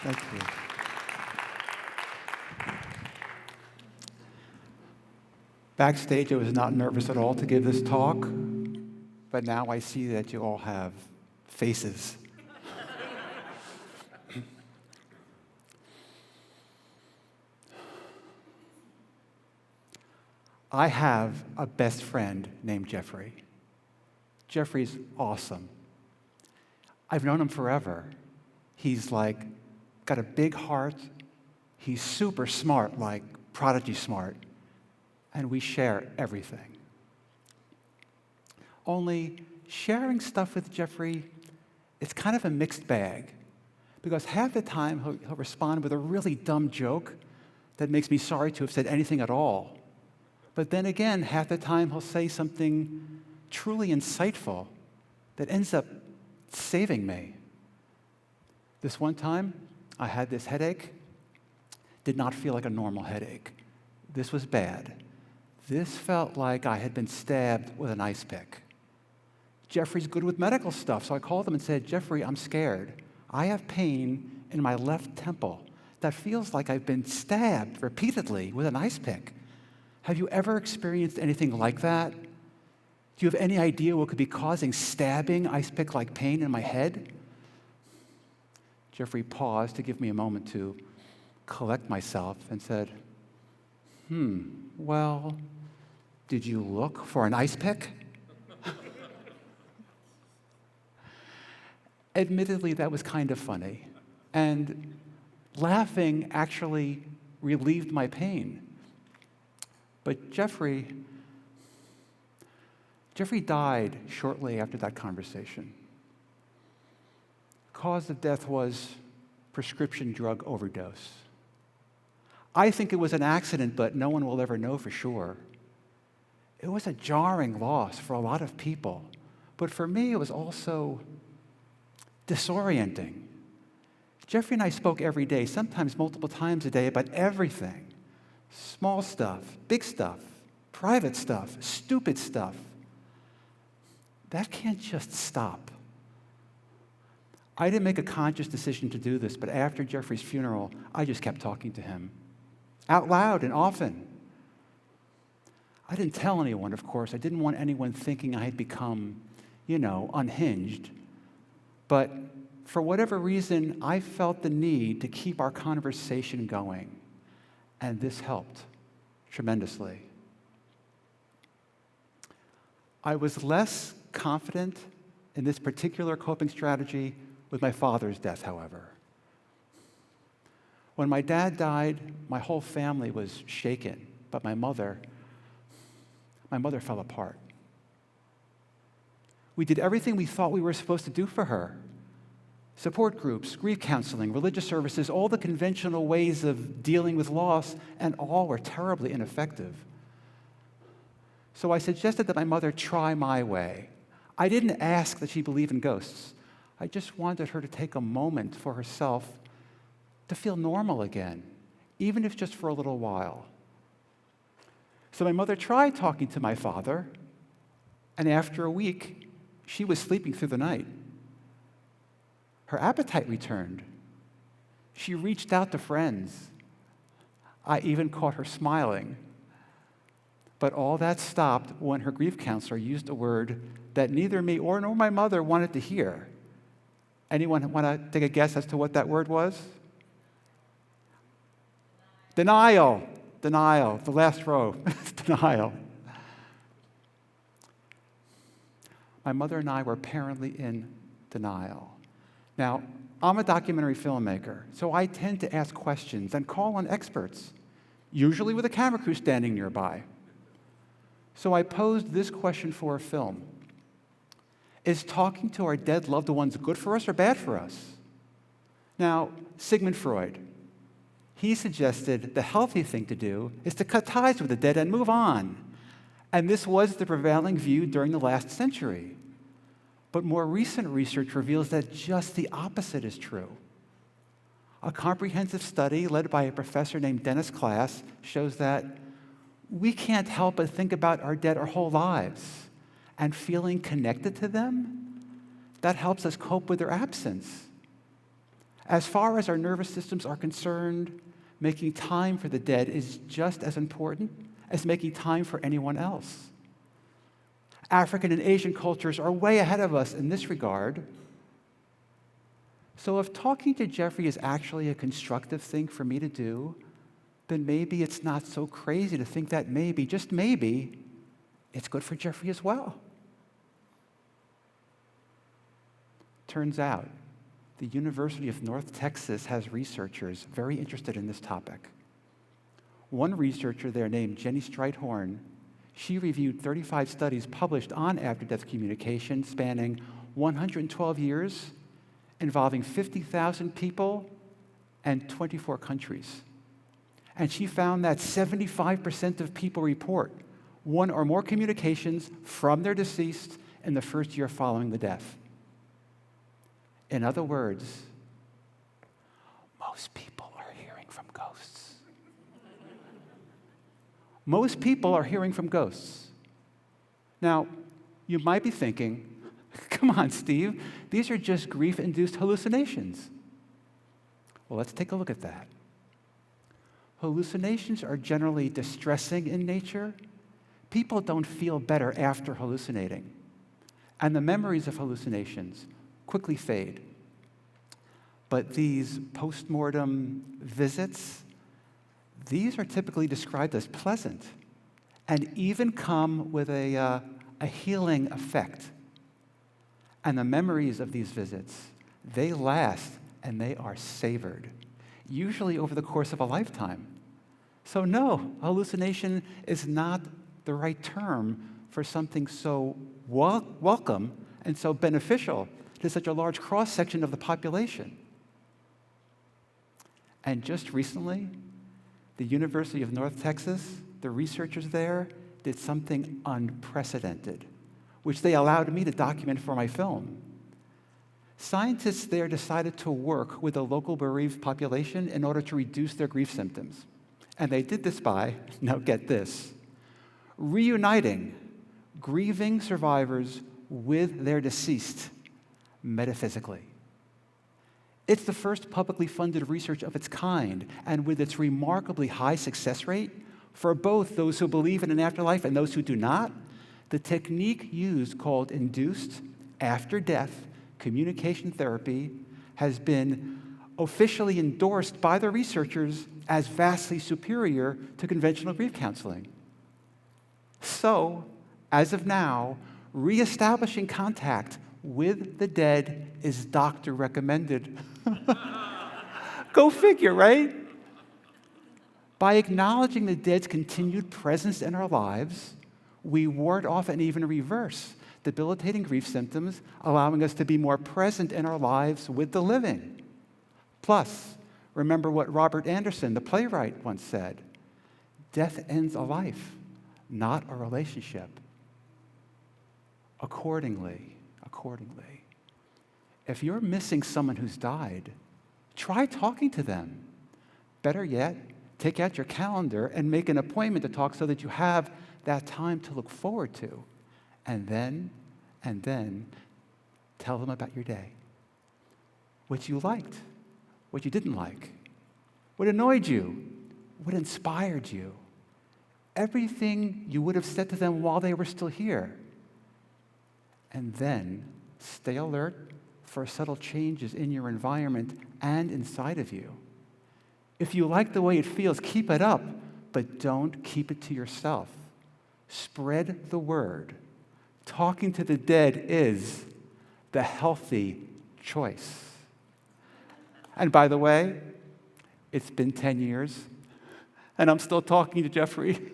Thank you. Backstage, I was not nervous at all to give this talk, but now I see that you all have faces. I have a best friend named Jeffrey. Jeffrey's awesome. I've known him forever. He's got a big heart. He's super smart, like prodigy smart. And we share everything. Only sharing stuff with Jeffrey, it's kind of a mixed bag. Because half the time he'll respond with a really dumb joke that makes me sorry to have said anything at all. But then again, half the time he'll say something truly insightful that ends up saving me. This one time, I had this headache. Did not feel like a normal headache. This was bad. This felt like I had been stabbed with an ice pick. Jeffrey's good with medical stuff, so I called him and said, Jeffrey, I'm scared. I have pain in my left temple that feels like I've been stabbed repeatedly with an ice pick. Have you ever experienced anything like that? Do you have any idea what could be causing stabbing, ice pick-like pain in my head? Jeffrey paused to give me a moment to collect myself and said, well, did you look for an ice pick? Admittedly, that was kind of funny. And laughing actually relieved my pain. But Jeffrey died shortly after that conversation. Cause of death was prescription drug overdose. I think it was an accident, but no one will ever know for sure. It was a jarring loss for a lot of people, but for me it was also disorienting. Jeffrey and I spoke every day, sometimes multiple times a day, about everything. Small stuff, big stuff, private stuff, stupid stuff. That can't just stop. I didn't make a conscious decision to do this, but after Jeffrey's funeral, I just kept talking to him. Out loud and often. I didn't tell anyone, of course. I didn't want anyone thinking I had become, unhinged. But for whatever reason, I felt the need to keep our conversation going. And this helped tremendously. I was less confident in this particular coping strategy with my father's death, however. When my dad died, my whole family was shaken, but my mother fell apart. We did everything we thought we were supposed to do for her. Support groups, grief counseling, religious services, all the conventional ways of dealing with loss, and all were terribly ineffective. So I suggested that my mother try my way. I didn't ask that she believe in ghosts. I just wanted her to take a moment for herself to feel normal again, even if just for a little while. So my mother tried talking to my father, and after a week, she was sleeping through the night. Her appetite returned. She reached out to friends. I even caught her smiling. But all that stopped when her grief counselor used a word that neither me nor my mother wanted to hear. Anyone want to take a guess as to what that word was? Denial. Denial. The last row. Denial. My mother and I were apparently in denial. Now, I'm a documentary filmmaker, so I tend to ask questions and call on experts, usually with a camera crew standing nearby. So I posed this question for a film. Is talking to our dead loved ones good for us or bad for us? Now, Sigmund Freud, he suggested the healthy thing to do is to cut ties with the dead and move on. And this was the prevailing view during the last century. But more recent research reveals that just the opposite is true. A comprehensive study led by a professor named Dennis Klass shows that we can't help but think about our dead our whole lives, and feeling connected to them, that helps us cope with their absence. As far as our nervous systems are concerned, making time for the dead is just as important as making time for anyone else. African and Asian cultures are way ahead of us in this regard. So if talking to Jeffrey is actually a constructive thing for me to do, then maybe it's not so crazy to think that maybe, just maybe, it's good for Jeffrey as well. Turns out, the University of North Texas has researchers very interested in this topic. One researcher there named Jenny Streithorn, she reviewed 35 studies published on after-death communication spanning 112 years, involving 50,000 people and 24 countries. And she found that 75% of people report one or more communications from their deceased in the first year following the death. In other words, most people are hearing from ghosts. Most people are hearing from ghosts. Now, you might be thinking, come on, Steve, these are just grief-induced hallucinations. Well, let's take a look at that. Hallucinations are generally distressing in nature. People don't feel better after hallucinating. And the memories of hallucinations quickly fade. But these post-mortem visits, these are typically described as pleasant and even come with a healing effect. And the memories of these visits, they last and they are savored, usually over the course of a lifetime. So no, hallucination is not the right term for something so welcome and so beneficial to such a large cross-section of the population. And just recently, the University of North Texas, the researchers there, did something unprecedented, which they allowed me to document for my film. Scientists there decided to work with the local bereaved population in order to reduce their grief symptoms. And they did this by, now get this, reuniting grieving survivors with their deceased metaphysically. It's the first publicly funded research of its kind, and with its remarkably high success rate for both those who believe in an afterlife and those who do not, the technique used, called Induced After-Death Communication therapy, has been officially endorsed by the researchers as vastly superior to conventional grief counseling. So, as of now, reestablishing contact with the dead is doctor recommended. Go figure, right? By acknowledging the dead's continued presence in our lives, we ward off and even reverse debilitating grief symptoms, allowing us to be more present in our lives with the living. Plus, remember what Robert Anderson, the playwright, once said, "Death ends a life, not a relationship." Accordingly, if you're missing someone who's died, try talking to them. Better yet, take out your calendar and make an appointment to talk so that you have that time to look forward to. And then tell them about your day. What you liked, what you didn't like, what annoyed you, what inspired you. Everything you would have said to them while they were still here. And then stay alert for subtle changes in your environment and inside of you. If you like the way it feels, keep it up, but don't keep it to yourself. Spread the word. Talking to the dead is the healthy choice. And by the way, it's been 10 years, and I'm still talking to Jeffrey.